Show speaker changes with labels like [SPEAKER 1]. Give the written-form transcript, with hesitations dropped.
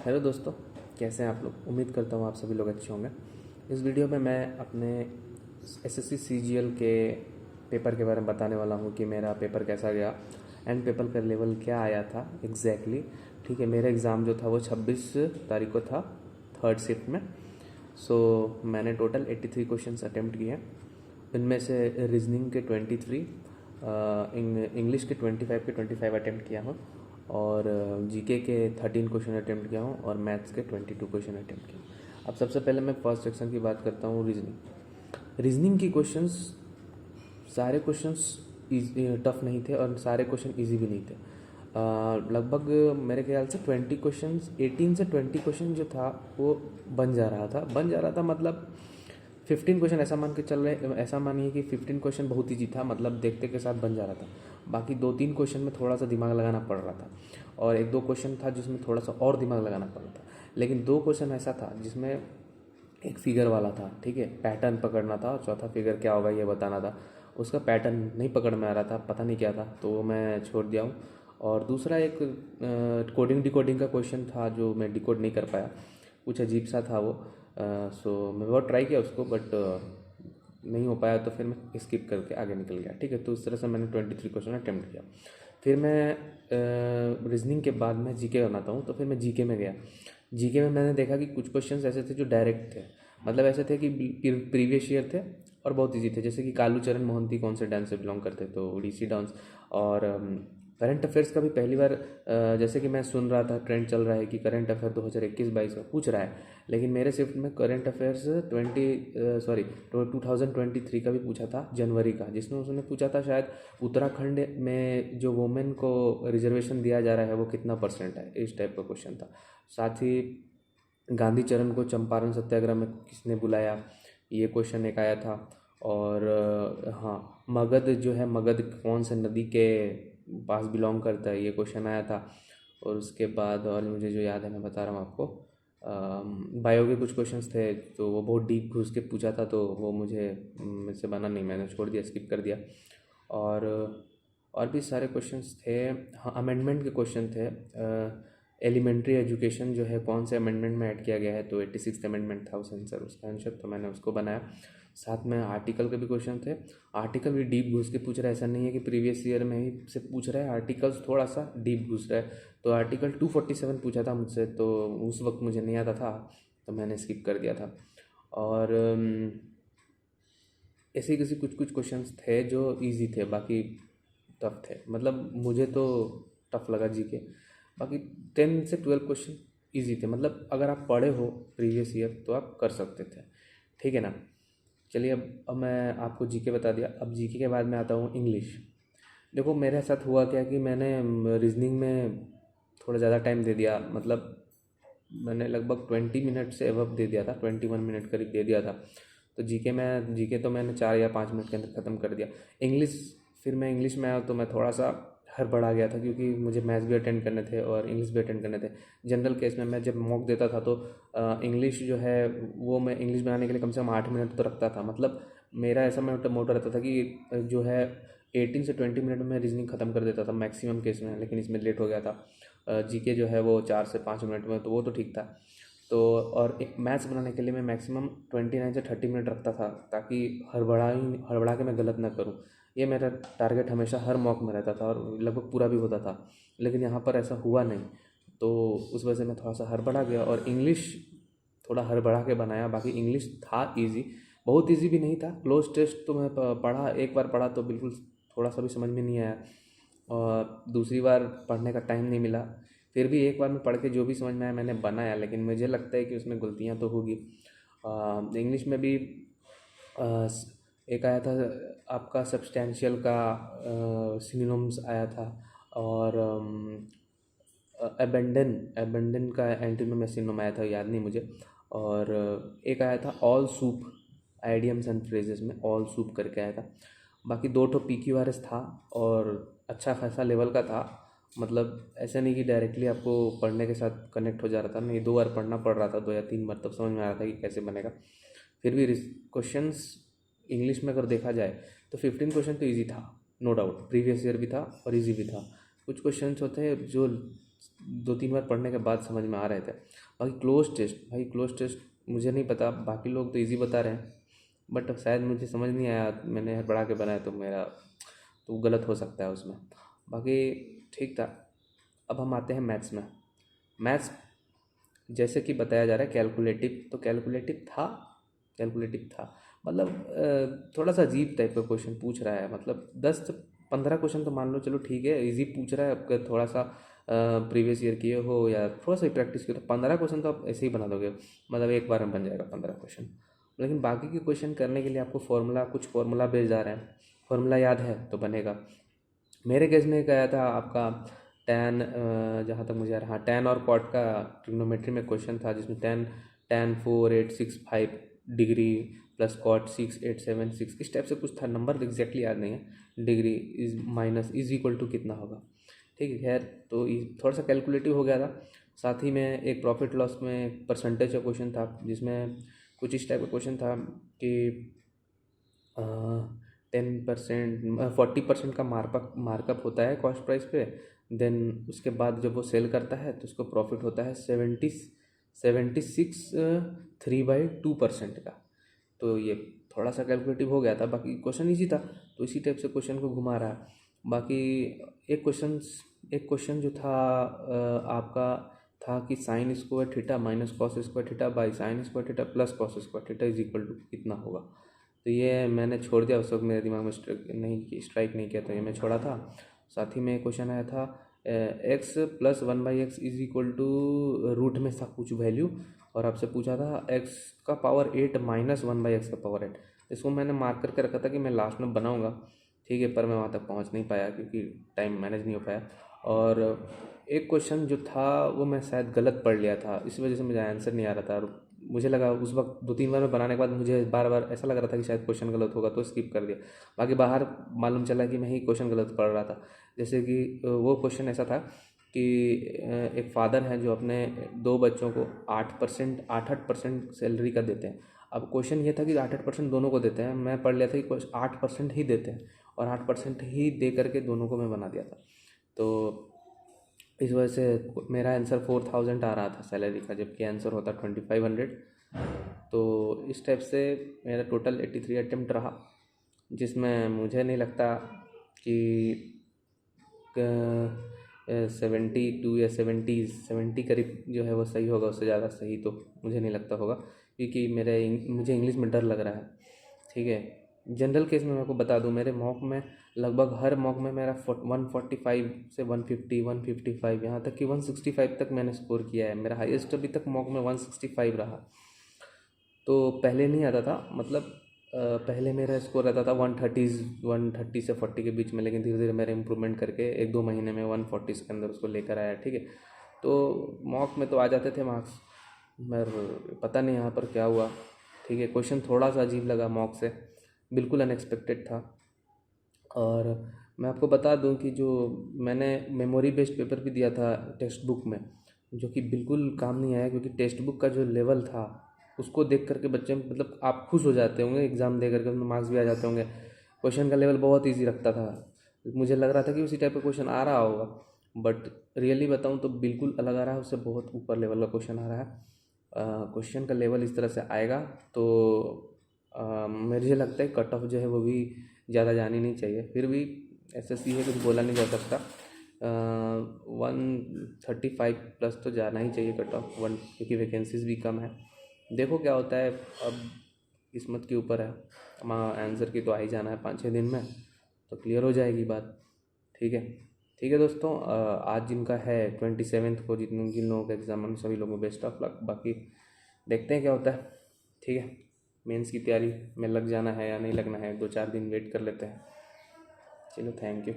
[SPEAKER 1] Hello दोस्तों, कैसे हैं आप लोग। उम्मीद करता हूँ आप सभी लोग अच्छे होंगे। इस वीडियो में मैं अपने एसएससी सीजीएल के पेपर के बारे में बताने वाला हूँ कि मेरा पेपर कैसा गया एंड पेपर का लेवल क्या आया था एग्जैक्टली। ठीक है, मेरा एग्ज़ाम जो था वो 26 तारीख को था, थर्ड शिफ्ट में। मैंने टोटल 83 क्वेश्चंस अटेम्प्ट किए हैं। इनमें से रीजनिंग के 23, इंग्लिश के 25 के 25 अटेम्प्ट किया हूँ, और जीके के 13 क्वेश्चन अटेम्प्ट किया हूँ, और मैथ्स के 22 क्वेश्चन अटेम्प्ट किए हूँ। अब सबसे पहले मैं फर्स्ट सेक्शन की बात करता हूँ, रीजनिंग की क्वेश्चंस। सारे क्वेश्चंस टफ नहीं थे और सारे क्वेश्चन इजी भी नहीं थे। लगभग मेरे ख्याल से 20 क्वेश्चंस, 18 से 20 क्वेश्चन जो था वो बन जा रहा था मतलब 15 क्वेश्चन ऐसा मानिए कि 15 क्वेश्चन बहुत ईजी था, मतलब देखते के साथ बन जा रहा था। बाकी 2-3 क्वेश्चन में थोड़ा सा दिमाग लगाना पड़ रहा था, और 1-2 क्वेश्चन था जिसमें थोड़ा सा और दिमाग लगाना पड़ रहा था। लेकिन 2 क्वेश्चन ऐसा था जिसमें एक फिगर वाला था, ठीक है, पैटर्न पकड़ना था, और चौथा फिगर क्या होगा ये बताना था। उसका पैटर्न नहीं पकड़ में आ रहा था, पता नहीं क्या था, तो वो मैं छोड़ दिया हूँ। और दूसरा एक कोडिंग डिकोडिंग का क्वेश्चन था जो मैं डिकोड नहीं कर पाया, कुछ अजीब सा था वो। मैं बहुत ट्राई किया उसको, बट नहीं हो पाया, तो फिर मैं स्किप करके आगे निकल गया। ठीक है, तो इस तरह से मैंने 23 क्वेश्चन अटेम्प्ट किया। फिर मैं रीजनिंग के बाद मैं जीके बनाता हूँ, तो फिर मैं जीके में गया। जीके में मैंने देखा कि कुछ क्वेश्चंस ऐसे थे जो डायरेक्ट थे, मतलब ऐसे थे कि प्रीवियस ईयर थे और बहुत इजी थे। जैसे कि कालूचरण मोहंती कौन से डांस से बिलोंग करते, तो ओडिसी डांस। और करंट अफेयर्स का भी पहली बार जैसे कि मैं सुन रहा था, ट्रेंड चल रहा है कि करंट अफेयर 2021-22 का पूछ रहा है, लेकिन मेरे शिफ्ट में करंट अफेयर्स 2023 का भी पूछा था, जनवरी का, जिसमें उसने पूछा था शायद उत्तराखंड में जो वुमेन को रिजर्वेशन दिया जा रहा है वो कितना परसेंट है, इस टाइप का क्वेश्चन था। साथ ही गांधी चरण को चंपारण सत्याग्रह में किसने बुलाया, ये क्वेश्चन एक आया था। और हाँ, मगध जो है, मगध कौन से नदी के पास बिलोंग करता है, ये क्वेश्चन आया था। और उसके बाद और मुझे जो याद है मैं बता रहा हूँ आपको। बायो के कुछ क्वेश्चंस थे, तो वो बहुत डीप घुस के पूछा था, तो वो मुझसे बना नहीं, मैंने छोड़ दिया, स्किप कर दिया। और और भी सारे क्वेश्चंस थे। हाँ, अमेंडमेंट के क्वेश्चन थे। एलिमेंट्री एजुकेशन जो है कौन से अमेंडमेंट में ऐड किया गया है, तो 86 अमेंडमेंट था उस आंसर, उसका आंसर, तो मैंने उसको बनाया। साथ में आर्टिकल के भी क्वेश्चन थे। आर्टिकल भी डीप घुस के पूछ रहा है, ऐसा नहीं है कि प्रीवियस ईयर में ही से पूछ रहा है, आर्टिकल्स थोड़ा सा डीप घुस रहा है। तो आर्टिकल 247 पूछा था मुझसे, तो उस वक्त मुझे नहीं आता था, तो मैंने स्किप कर दिया था। और ऐसे ही किसी कुछ कुछ क्वेश्चंस थे जो इजी थे, बाकी टफ थे, मतलब मुझे तो टफ लगा जीके। बाकी 10 से 12 क्वेश्चन इजी थे, मतलब अगर आप पढ़े हो प्रीवियस ईयर तो आप कर सकते थे। ठीक है ना। चलिए, अब मैं आपको जीके बता दिया, अब जीके के बाद मैं आता हूँ इंग्लिश। देखो मेरे साथ हुआ क्या कि मैंने रीजनिंग में थोड़ा ज़्यादा टाइम दे दिया, मतलब मैंने लगभग 20 मिनट से एबव दे दिया था, 21 मिनट करीब दे दिया था। तो जीके तो मैंने 4 या 5 मिनट के अंदर ख़त्म कर दिया। इंग्लिश, फिर मैं इंग्लिश में आया तो मैं थोड़ा सा हड़बड़ा गया था, क्योंकि मुझे मैथ्स भी अटेंड करने थे और इंग्लिश भी अटेंड करने थे। जनरल केस में मैं जब मॉक देता था तो इंग्लिश जो है वो मैं इंग्लिश बनाने के लिए कम से कम 8 मिनट तो रखता था, मतलब मेरा ऐसा मोटो रहता था कि जो है 18 से 20 मिनट में रीजनिंग ख़त्म कर देता था मैक्सिमम केस में, लेकिन इसमें लेट हो गया था। जीके जो है वो 4 से 5 मिनट में, तो वो तो ठीक था। तो और एक मैथ्स बनाने के लिए मैं मैक्सिमम 29 से 30 मिनट रखता था, ताकि हड़बड़ा के मैं गलत ना करूँ। ये मेरा टारगेट हमेशा हर मॉक में रहता था, और लगभग पूरा भी होता था। लेकिन यहाँ पर ऐसा हुआ नहीं, तो उस वजह से मैं थोड़ा सा हड़बड़ा गया, और इंग्लिश थोड़ा हड़बड़ा के बनाया। बाकी इंग्लिश था इजी, बहुत इजी भी नहीं था। क्लोज टेस्ट तो मैं पढ़ा, एक बार पढ़ा तो बिल्कुल थोड़ा सा भी समझ में नहीं आया, और दूसरी बार पढ़ने का टाइम नहीं मिला। फिर भी एक बार में पढ़ के जो भी समझ में आया मैंने बनाया, लेकिन मुझे लगता है कि उसमें गलतियाँ तो होगी। इंग्लिश में भी एक आया था आपका सब्सटेंशियल का, सिनोनिम्स आया था। और एबेंडन का एंटीनिम सिनोनिम आया था, याद नहीं मुझे। और एक आया था all soup, idioms and phrases में ऑल सूप करके आया था। बाकी 2 ठो PQRS था, और अच्छा खासा लेवल का था, मतलब ऐसा नहीं कि डायरेक्टली आपको पढ़ने के साथ कनेक्ट हो जा रहा था, नहीं, 2 बार पढ़ना पड़ रहा था, 2 या 3 बार, तब समझ में आ रहा था कि कैसे बनेगा। फिर भी क्वेश्चंस इंग्लिश में अगर देखा जाए तो 15 क्वेश्चन तो ईजी था, नो डाउट, प्रीवियस ईयर भी था और ईजी भी था। कुछ क्वेश्चंस होते हैं जो 2-3 बार पढ़ने के बाद समझ में आ रहे थे। बाकी क्लोज टेस्ट मुझे नहीं पता, बाकी लोग तो इजी बता रहे हैं, बट शायद मुझे समझ नहीं आया, मैंने बढ़ा के बनाया तो मेरा तो गलत हो सकता है उसमें। बाकी ठीक था। अब हम आते हैं मैथ्स में। मैथ्स जैसे कि बताया जा रहा है कैलकुलेटिव, तो कैलकुलेटिव था मतलब थोड़ा सा अजीब टाइप का क्वेश्चन पूछ रहा है। मतलब 10 से 15 क्वेश्चन तो मान लो चलो ठीक है, इजी पूछ रहा है, आपका थोड़ा सा प्रीवियस ईयर किए हो या थोड़ा सा प्रैक्टिस किए तो 15 क्वेश्चन तो आप ऐसे ही बना दोगे, मतलब एक बार में बन जाएगा 15 क्वेश्चन। लेकिन बाकी के क्वेश्चन करने के लिए आपको कुछ फार्मूला बेस्ड आ रहे हैं, फार्मूला याद है तो बनेगा। मेरे केस में क्या आया था आपका टैन, जहाँ तक मुझे आ रहा, हाँ टैन और कॉट का ट्रिग्नोमेट्री में क्वेश्चन था, जिसमें टैन 4, 8, 6, 5 डिग्री प्लस कॉट 6, 8, 7, 6 इस टाइप से कुछ था। नंबर तो एग्जैक्टली याद नहीं है। Degree is minus is equal to कितना होगा, ठीक है। खैर तो थोड़ा सा कैलकुलेटिव हो गया था। साथ ही में एक प्रॉफिट लॉस में परसेंटेज का क्वेश्चन था, जिसमें कुछ इस टाइप का क्वेश्चन था कि 10% 40% का मार्कअप होता है कॉस्ट प्राइस पे, देन उसके बाद जब वो सेल करता है तो उसको प्रॉफिट होता है 76 3/2% का। तो ये थोड़ा सा कैलकुलेटिव हो गया था, बाकी क्वेश्चन ईजी था, तो इसी टाइप से क्वेश्चन को घुमा रहा है। बाकी एक क्वेश्चन जो था आपका था कि sine square theta minus cos square theta by sine square theta plus cos square theta is equal to कितना होगा। तो ये मैंने छोड़ दिया, उस वक्त मेरे दिमाग में स्ट्राइक नहीं किया, तो ये मैं छोड़ा था। साथ ही में एक क्वेश्चन आया था x plus 1/x is equal to root में था कुछ वैल्यू, और आपसे पूछा था x का पावर 8 माइनस 1/x का पावर 8। इसको मैंने मार्क करके रखा था कि मैं लास्ट में बनाऊंगा, ठीक है, पर मैं वहाँ तक पहुँच नहीं पाया क्योंकि टाइम मैनेज नहीं हो पाया। और एक क्वेश्चन जो था वो मैं शायद गलत पढ़ लिया था, इस वजह से मुझे आंसर नहीं आ रहा था, और मुझे लगा उस वक्त 2-3 बार में बनाने के बाद मुझे बार बार ऐसा लग रहा था कि शायद क्वेश्चन गलत होगा, तो स्किप कर दिया। बाकी बाहर मालूम चला कि मैं ही क्वेश्चन गलत पढ़ रहा था। जैसे कि वो क्वेश्चन ऐसा था कि एक फादर हैं जो अपने 2 बच्चों को 8% सैलरी का देते हैं। अब क्वेश्चन ये था कि 8% दोनों को देते हैं, मैं पढ़ लिया था कि 8% ही देते हैं, और 8% ही दे करके दोनों को मैं बना दिया था। तो इस वजह से मेरा आंसर 4000 आ रहा था सैलरी का, जबकि आंसर होता 2500। तो इस टाइप से मेरा टोटल 83 अटेम्प्ट रहा, जिसमें मुझे नहीं लगता कि 72 या 70 करीब जो है वो सही होगा, उससे ज़्यादा सही तो मुझे नहीं लगता होगा, क्योंकि मुझे इंग्लिश में डर लग रहा है, ठीक है। जनरल केस में मैं आपको बता दूं, मेरे मॉक में लगभग हर मॉक में मेरा 145 से 150 155 यहाँ तक कि 165 तक मैंने स्कोर किया है। मेरा हाईएस्ट अभी तक मॉक में 165 रहा। तो पहले नहीं आता था, मतलब पहले मेरा स्कोर रहता था 130 से 40 के बीच में, लेकिन धीरे धीरे मेरे इम्प्रूवमेंट करके 1-2 महीने में 140 के अंदर उसको लेकर आया, ठीक है। तो मॉक में तो आ जाते थे मार्क्स, मगर पता नहीं यहाँ पर क्या हुआ, ठीक है। क्वेश्चन थोड़ा सा अजीब लगा मॉक से, बिल्कुल अनएक्सपेक्टेड था। और मैं आपको बता दूं कि जो मैंने मेमोरी बेस्ड पेपर भी दिया था टेक्स्ट बुक में, जो कि बिल्कुल काम नहीं आया, क्योंकि टेक्स्ट बुक का जो लेवल था उसको देख करके बच्चे मतलब आप खुश हो जाते होंगे, एग्ज़ाम दे करके उनमें मार्क्स भी आ जाते होंगे। क्वेश्चन का लेवल बहुत ईजी रखता था, मुझे लग रहा था कि उसी टाइप का क्वेश्चन आ रहा होगा, बट रियली बताऊं तो बिल्कुल अलग आ रहा है, उससे बहुत ऊपर लेवल का क्वेश्चन आ रहा है। क्वेश्चन का लेवल इस तरह से आएगा तो मुझे लगता है कट ऑफ जो है वो भी ज़्यादा जानी नहीं चाहिए। फिर भी एसएससी है, कुछ बोला नहीं जा सकता। 135 प्लस तो जाना ही चाहिए कट ऑफ क्योंकि वैकेंसीज भी कम है। देखो क्या होता है, अब किस्मत के ऊपर है। आंसर की तो आ ही जाना है 5-6 दिन में, तो क्लियर हो जाएगी बात, ठीक है। ठीक है दोस्तों, आज जिनका है 27 को, जिन लोगों का एग्ज़ाम है सभी लोगों को बेस्ट ऑफ लक। बाकी देखते हैं क्या होता है, ठीक है। मेंस की तैयारी में लग जाना है या नहीं लगना है, 2-4 दिन वेट कर लेते हैं। चलो, थैंक यू।